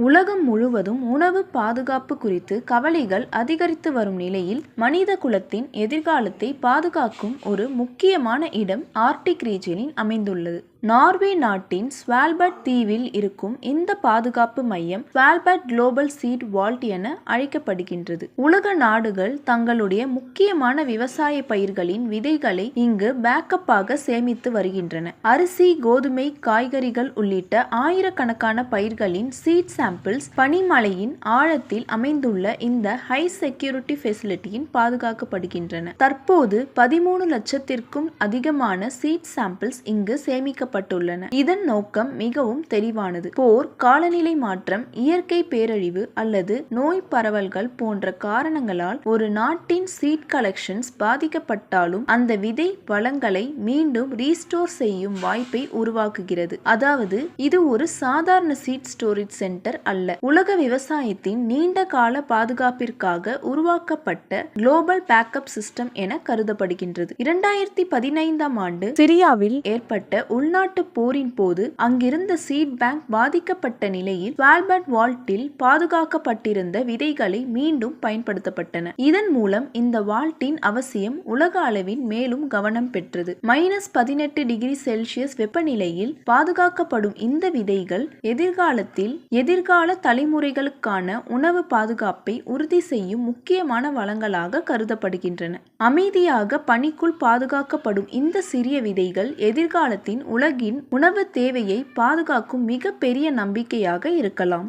உலகம் முழுவதும் உணவு பாதுகாப்பு குறித்து கவலைகள் அதிகரித்து வரும் நிலையில் மனித குலத்தின் எதிர்காலத்தை பாதுகாக்கும் ஒரு முக்கியமான இடம் ஆர்க்டிக் ரீஜியனில் அமைந்துள்ளது. நார்வே நாட்டின் ஸ்வால்பர்ட் தீவில் இருக்கும் இந்த பாதுகாப்பு மையம் ஸ்வால்பர்ட் குளோபல் சீட் வால்ட் என அழைக்கப்படுகின்றது. உலக நாடுகள் தங்களுடைய முக்கியமான விவசாய பயிர்களின் விதைகளை இங்கு பேக்கப்பாக சேமித்து வருகின்றன. அரிசி, கோதுமை, காய்கறிகள் உள்ளிட்ட ஆயிரக்கணக்கான பயிர்களின் சீட் சாம்பிள்ஸ் பனிமலையின் ஆழத்தில் அமைந்துள்ள இந்த ஹை செக்யூரிட்டி ஃபெசிலிட்டியின் பாதுகாக்கப்படுகின்றன. தற்போது 13 லட்சத்திற்கும் அதிகமான சீட் சாம்பிள்ஸ் இங்கு சேமிக்கப்பட்டுள்ளன. இதன் நோக்கம் மிகவும் தெளிவானது. போர், காலநிலை மாற்றம், இயற்கை பேரழிவு அல்லது நோய் பரவல்கள் போன்ற காரணங்களால் ஒரு நாட்டின் சீட் கலெக்ஷன்ஸ் பாதிக்கப்பட்டாலும் அந்த விதை வளங்களை மீண்டும் ரீஸ்டோர் செய்யும் வாய்ப்பை உருவாக்குகிறது. அதாவது இது ஒரு சாதாரண சீட் ஸ்டோரேஜ் சென்டர் அல்ல, உலக விவசாயத்தின் நீண்ட கால பாதுகாப்பிற்காக உருவாக்கப்பட்ட குளோபல் பேக்கப் சிஸ்டம் என கருதப்படுகின்றது. 2015ஆம் ஆண்டு சிரியாவில் ஏற்பட்ட உள்நாட்டு போரின் போது அங்கிருந்த சீட் பேங்க் பாதிக்கப்பட்ட நிலையில் ஸ்வால்பர்ட் வால்ட்டில் பாதுகாக்கப்பட்டிருந்த விதைகளை மீண்டும் பயன்படுத்தப்பட்டன. இதன் மூலம் இந்த வால்ட்டின் அவசியம் உலக அளவில் மேலும் கவனம் பெற்றது. -18 டிகிரி செல்சியஸ் வெப்பநிலையில் பாதுகாக்கப்படும் இந்த விதைகள் எதிர்கால தலைமுறைகளுக்கான உணவு பாதுகாப்பை உறுதி செய்யும் முக்கியமான வளங்களாக கருதப்படுகின்றன. அமைதியாக பனிக்குள் பாதுகாக்கப்படும் இந்த சிறிய விதைகள் எதிர்காலத்தின் உலகின் உணவு தேவையை பாதுகாக்கும் மிக பெரிய நம்பிக்கையாக இருக்கலாம்.